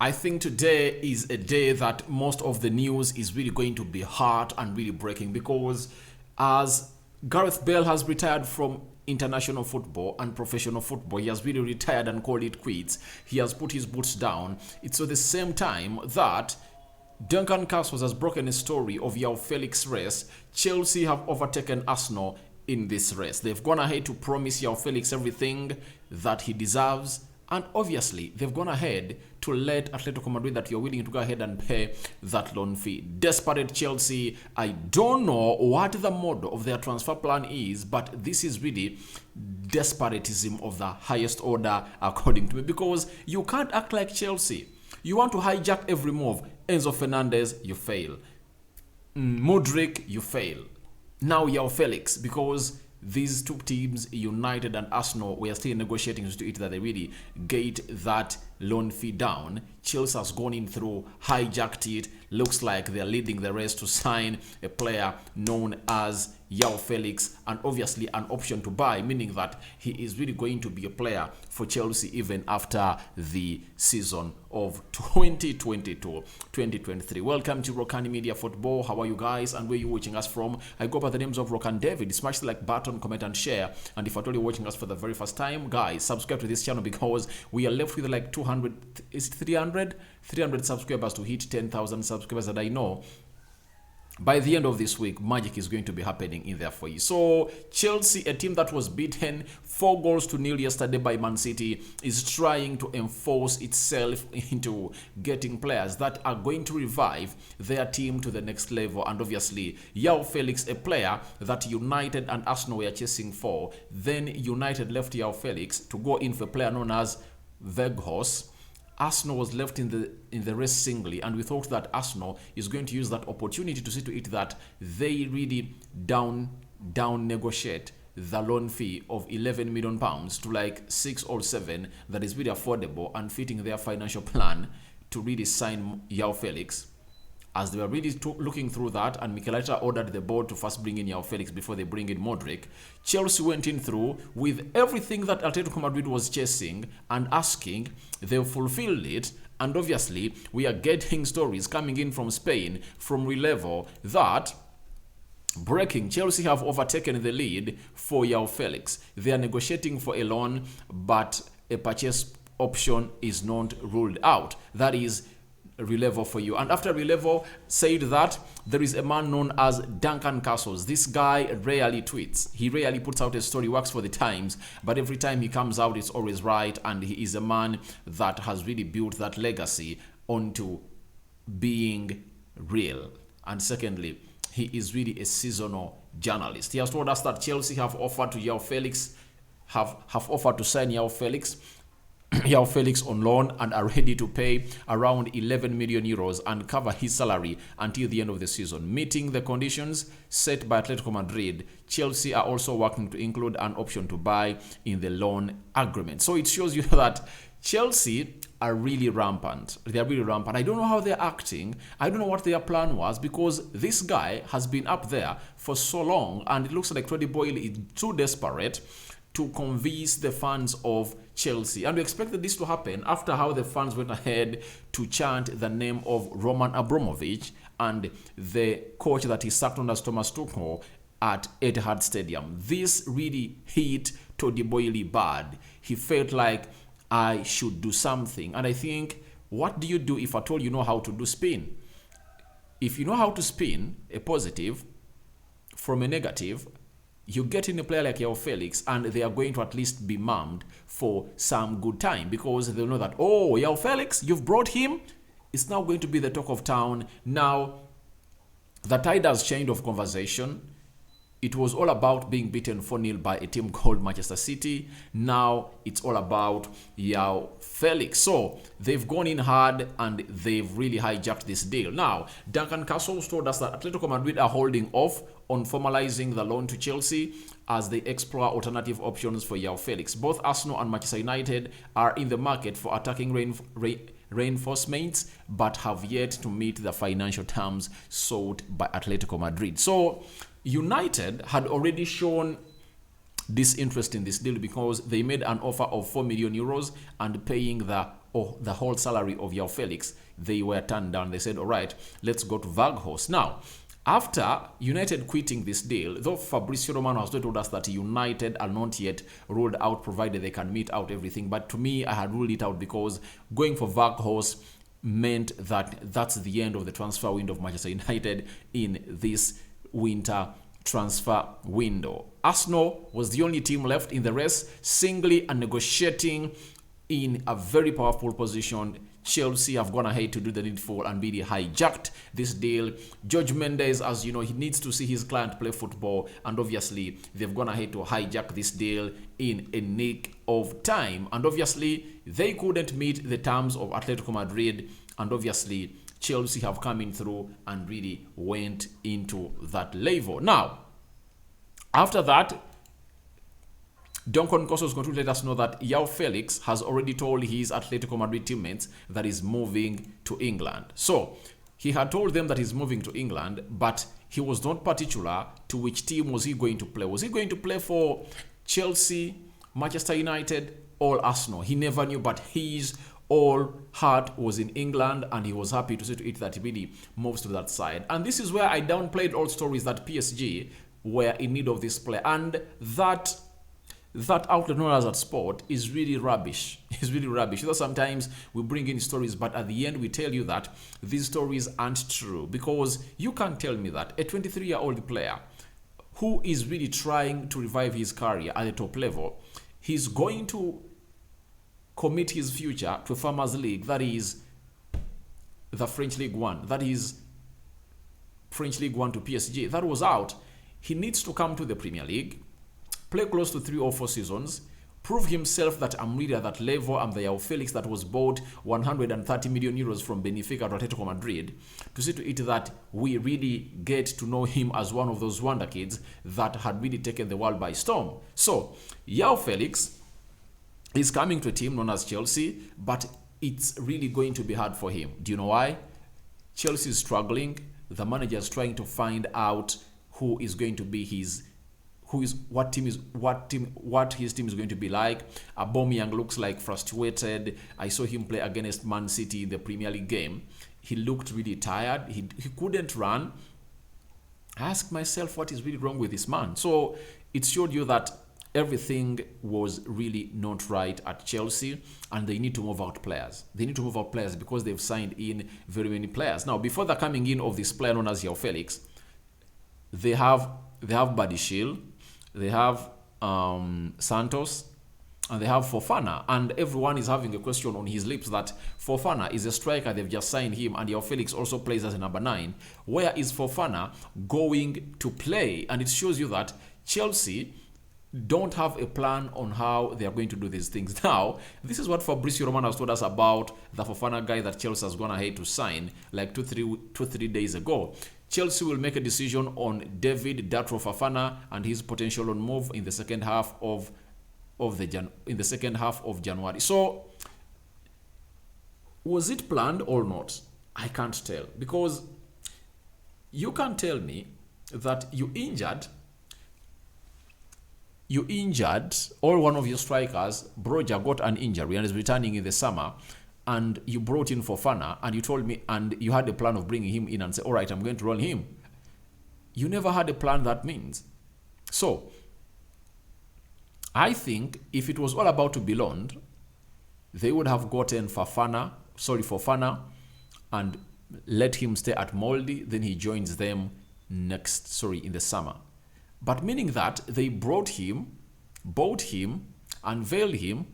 I think today is a day that most of the news is really going to be hot and really breaking because as Gareth Bale has retired from international football and professional football, he has really retired and called it quits. He has put his boots down. It's at the same time that Duncan Castles has broken a story of Joao Felix race. Chelsea have overtaken Arsenal in this race. They've gone ahead to promise Joao Felix everything that he deserves. And obviously, they've gone ahead to let Atletico Madrid that you're willing to go ahead and pay that loan fee. Desperate Chelsea, I don't know what the model of their transfer plan is, but this is really desperatism of the highest order, according to me, because you can't act like Chelsea. You want to hijack every move. Enzo Fernandez, you fail. Modric, you fail. Now Joao Felix, because these two teams, United and Arsenal, we are still negotiating to it that they really get that loan fee down. Chelsea has gone in through, hijacked it. Looks like they're leading the race to sign a player known as Joao Felix, and obviously an option to buy, meaning that he is really going to be a player for Chelsea even after the season of 2022-2023. Welcome to Rokani Media Football. How are you guys and where are you watching us from? I go by the names of Rokan David. Smash the like button, comment and share. And if at all you're watching us for the very first time, guys, subscribe to this channel because we are left with like 200, is it 300 subscribers to hit 10,000 subscribers, and I know by the end of this week, magic is going to be happening in there for you. So, Chelsea, a team that was beaten 4-0 yesterday by Man City, is trying to enforce itself into getting players that are going to revive their team to the next level. And obviously, Joao Felix, a player that United and Arsenal were chasing for. Then United left Joao Felix to go in for a player known as Veghos. Arsenal was left in the race singly, and we thought that Arsenal is going to use that opportunity to see to it that they really down negotiate the loan fee of £11 million to like 6 or 7 that is really affordable and fitting their financial plan to really sign Joao Felix. As they were really looking through that, and Mikel Arteta ordered the board to first bring in Joao Felix before they bring in Modric, Chelsea went in through with everything that Atletico Madrid was chasing and asking. They fulfilled it, and obviously we are getting stories coming in from Spain, from Relevo, that breaking, Chelsea have overtaken the lead for Joao Felix. They are negotiating for a loan, but a purchase option is not ruled out. That is Relevo for you. And after Relevo said that, there is a man known as Duncan Castles. This guy rarely tweets. He rarely puts out a story, works for the Times, but every time he comes out, it's always right. And he is a man that has really built that legacy onto being real. And secondly, he is really a seasonal journalist. He has told us that Chelsea have offered to Joao Felix, have offered to sign Joao Felix on loan and are ready to pay around 11 million euros and cover his salary until the end of the season. Meeting the conditions set by Atletico Madrid, Chelsea are also working to include an option to buy in the loan agreement. So it shows you that Chelsea are really rampant. They are really rampant. I don't know how they're acting. I don't know what their plan was, because this guy has been up there for so long, and it looks like Tony Boyle is too desperate to convince the fans of Chelsea. And we expected this to happen after how the fans went ahead to chant the name of Roman Abramovich and the coach that he sacked on as Thomas Tuchel at Etihad Stadium. This really hit Tony Boyle bad. He felt like, I should do something. And I think, what do you do if at all you know how to do spin? If you know how to spin a positive from a negative, you get in a player like Joao Felix, and they are going to at least be mummed for some good time, because they'll know that, oh, Joao Felix, you've brought him. It's now going to be the talk of town. Now, the tide has changed of conversation. It was all about being beaten 4-0 by a team called Manchester City. Now it's all about Joao Felix. So they've gone in hard and they've really hijacked this deal. Now, Duncan Castles told us that Atletico Madrid are holding off on formalizing the loan to Chelsea as they explore alternative options for Joao Felix. Both Arsenal and Manchester United are in the market for attacking reinforcements, but have yet to meet the financial terms sought by Atletico Madrid. So United had already shown this interest in this deal because they made an offer of 4 million euros and paying the or the whole salary of Joao Felix, they were turned down. They said, all right, let's go to Weghorst. Now, after United quitting this deal, though Fabrizio Romano has told us that United are not yet ruled out provided they can meet out everything. But to me, I had ruled it out because going for Weghorst meant that that's the end of the transfer window of Manchester United in this winter transfer window. Arsenal was the only team left in the race, singly and negotiating in a very powerful position. Chelsea have gone ahead to do the needful and really hijacked this deal. George Mendes, as you know, he needs to see his client play football, and obviously they've gone ahead to hijack this deal in a nick of time. And obviously they couldn't meet the terms of Atletico Madrid, and obviously Chelsea have come in through and really went into that level. Now, after that, Duncan Costa is going to let us know that Joao Felix has already told his Atletico Madrid teammates that he's moving to England. So, he had told them that he's moving to England, but he was not particular to which team was he going to play. Was he going to play for Chelsea, Manchester United, or Arsenal? He never knew, but his all heart was in England, and he was happy to see to it that he really moves to that side. And this is where I downplayed all stories that PSG were in need of this player, and that outlet known as at sport is really rubbish. It's really rubbish. So sometimes we bring in stories, but at the end we tell you that these stories aren't true, because you can't tell me that a 23-year-old player who is really trying to revive his career at the top level, he's going to commit his future to a Farmers League, that is the French League One, that is French League One to PSG. That was out. He needs to come to the Premier League, play close to 3 or 4 seasons, prove himself that I'm really at that level. I'm the Joao Felix that was bought 130 million euros from Benfica to Atletico Madrid, to see to it that we really get to know him as one of those wonder kids that had really taken the world by storm. So, Joao Felix is coming to a team known as Chelsea, but it's really going to be hard for him. Do you know why? Chelsea is struggling. The manager is trying to find out who is going to be what his team is going to be like. Aubameyang looks like frustrated. I saw him play against Man City in the Premier League game. He looked really tired. He couldn't run. I asked myself, what is really wrong with this man? So it showed you that everything was really not right at Chelsea, and they need to move out players. They need to move out players because they've signed in very many players. Now, before the coming in of this player known as Joao Felix, they have Buddy Shield, they have Santos, and they have Fofana. And everyone is having a question on his lips that Fofana is a striker. They've just signed him, and Joao Felix also plays as a number 9. Where is Fofana going to play? And it shows you that Chelsea don't have a plan on how they are going to do these things. Now, this is what Fabrizio Romano has told us about the Fofana guy that Chelsea has gone ahead to sign like 2-3 days ago. Chelsea will make a decision on David Datro Fofana and his potential on move in the second half of January. So, was it planned or not? I can't tell, because you can't tell me that you injured all one of your strikers. Broja got an injury and is returning in the summer, and you brought in Fofana, and you told me, and you had a plan of bringing him in and say, all right, I'm going to roll him. You never had a plan, that means. So, I think if it was all about to be loaned, they would have gotten Fofana, and let him stay at Molde, then he joins them in the summer. But meaning that they bought him, unveiled him,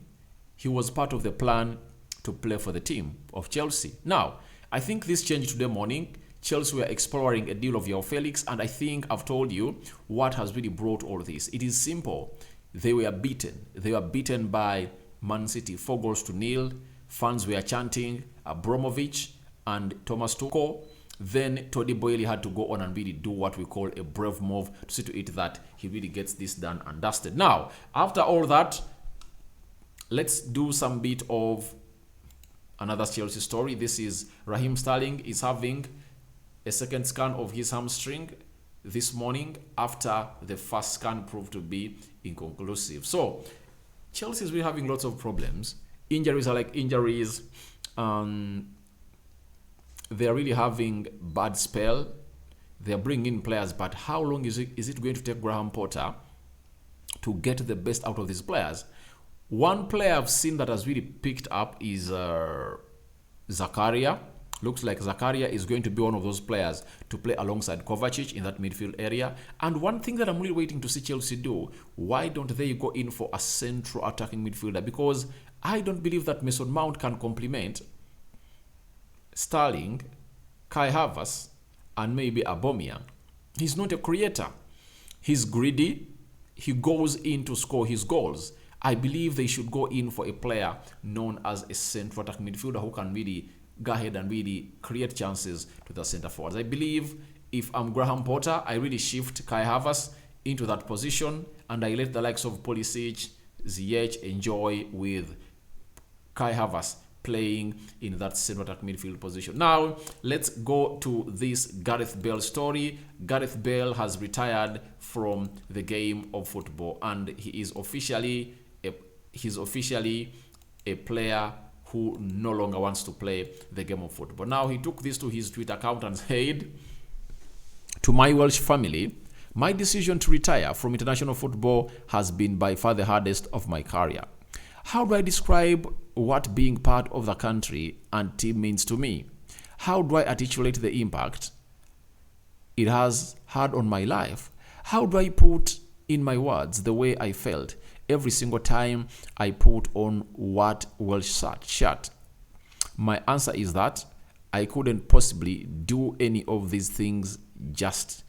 he was part of the plan to play for the team of Chelsea. Now, I think this changed today morning. Chelsea were exploring a deal of Joao Felix, and I think I've told you what has really brought all this. It is simple. They were beaten. They were beaten by Man City 4-0. Fans were chanting Abramovich and Thomas Tuchel. Then Tony Boyle had to go on and really do what we call a brave move to see to it that he really gets this done and dusted. Now, after all that, let's do some bit of another Chelsea story. This is Raheem Sterling is having a second scan of his hamstring this morning after the first scan proved to be inconclusive. So, Chelsea is really having lots of problems Injuries are like injuries. Um, they're really having bad spell. They're bringing in players, but how long is it going to take Graham Potter to get the best out of these players? One player I've seen that has really picked up is Zakaria. Looks like Zakaria is going to be one of those players to play alongside Kovacic in that midfield area. And one thing that I'm really waiting to see Chelsea do, why don't they go in for a central attacking midfielder? Because I don't believe that Mason Mount can complement Sterling, Kai Havertz, and maybe Aubameyang. He's not a creator. He's greedy. He goes in to score his goals. I believe they should go in for a player known as a central attacking midfielder who can really go ahead and really create chances to the centre forwards. I believe if I'm Graham Potter, I really shift Kai Havertz into that position and I let the likes of Pulisic, Ziyech enjoy with Kai Havertz playing in that central attack midfield position. Now, let's go to this Gareth Bale story. Gareth Bale has retired from the game of football and he's officially a player who no longer wants to play the game of football. Now, he took this to his Twitter account and said, "To my Welsh family, my decision to retire from international football has been by far the hardest of my career. How do I describe what being part of the country and team means to me? How do I articulate the impact it has had on my life? How do I put in my words the way I felt every single time I put on what Welsh shirt? My answer is that I couldn't possibly do any of these things justice.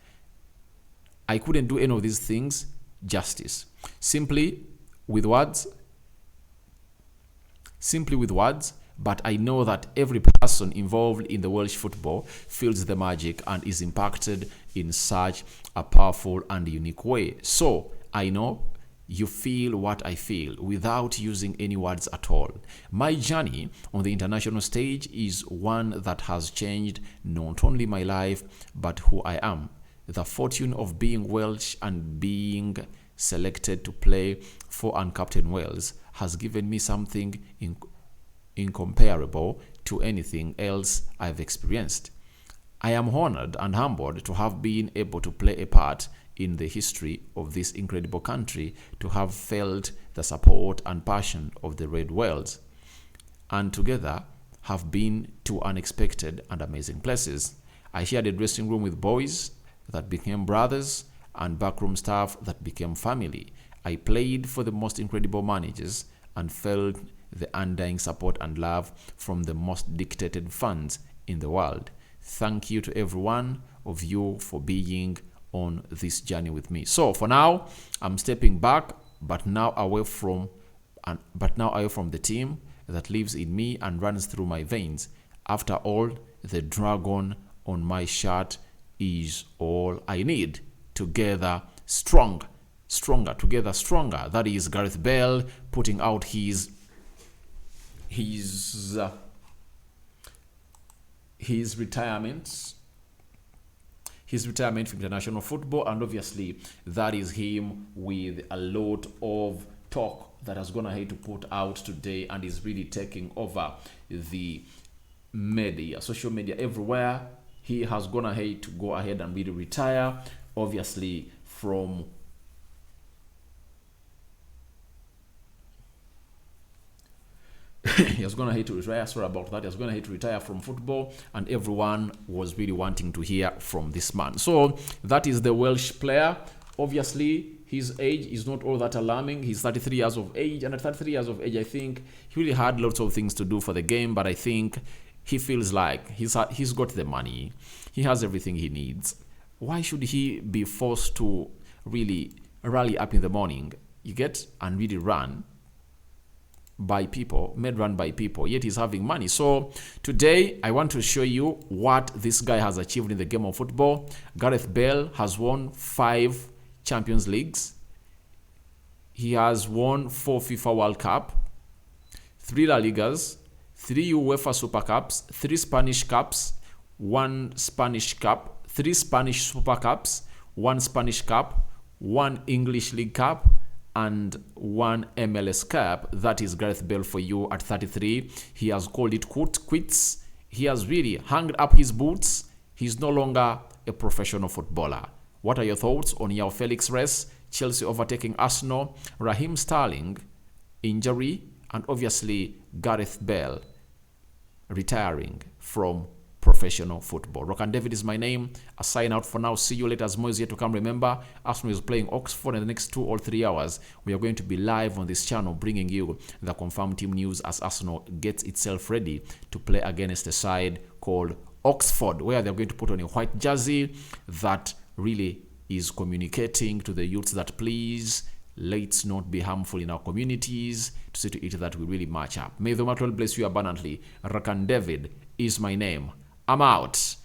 Simply with words, but I know that every person involved in the Welsh football feels the magic and is impacted in such a powerful and unique way. So I know you feel what I feel without using any words at all. My journey on the international stage is one that has changed not only my life, but who I am. The fortune of being Welsh and being selected to play for uncaptained Wales has given me something incomparable to anything else I've experienced. I am honored and humbled to have been able to play a part in the history of this incredible country, to have felt the support and passion of the Red Wales, and together have been to unexpected and amazing places. I shared a dressing room with boys that became brothers and backroom staff that became family. I played for the most incredible managers and felt the undying support and love from the most dictated fans in the world. Thank you to every one of you for being on this journey with me." So for now, I'm stepping back, but now away from the team that lives in me and runs through my veins. After all, the dragon on my shirt is all I need. Together stronger. That is Gareth Bale putting out his retirement from international football, and obviously that is him with a lot of talk that has gone ahead to put out today and is really taking over the media, social media everywhere. He has gone ahead to go ahead and really retire, obviously from he has gone ahead to retire. Sorry about that. He has gone ahead to retire from football, and everyone was really wanting to hear from this man. So that is the Welsh player. Obviously, his age is not all that alarming. He's 33 years of age, and at 33 years of age, I think he really had lots of things to do for the game, but I think he feels like he's got the money. He has everything he needs. Why should he be forced to really rally up in the morning, and really run by people, yet he's having money? So today I want to show you what this guy has achieved in the game of football. Gareth Bale has won 5 Champions Leagues. He has won 4 FIFA World Cup, 3 La Ligas, 3 UEFA Super Cups, 3 Spanish Cups, 1 Spanish Cup, 3 Spanish Super Cups, 1 Spanish Cup, 1 English League Cup, and one MLS cap. That is Gareth Bale for you at 33. He has called it quits. He has really hung up his boots. He's no longer a professional footballer. What are your thoughts on Joao Felix race, Chelsea overtaking Arsenal, Raheem Sterling injury, and obviously Gareth Bale retiring from professional football? Rokani David is my name. I sign out for now. See you later as more is yet to come. Remember, Arsenal is playing Oxford in the next 2 or 3 hours. We are going to be live on this channel bringing you the confirmed team news as Arsenal gets itself ready to play against a side called Oxford, where they're going to put on a white jersey that really is communicating to the youths that please, let's not be harmful in our communities, to see to it that we really match up. May the Lord bless you abundantly. Rokani David is my name. I'm out.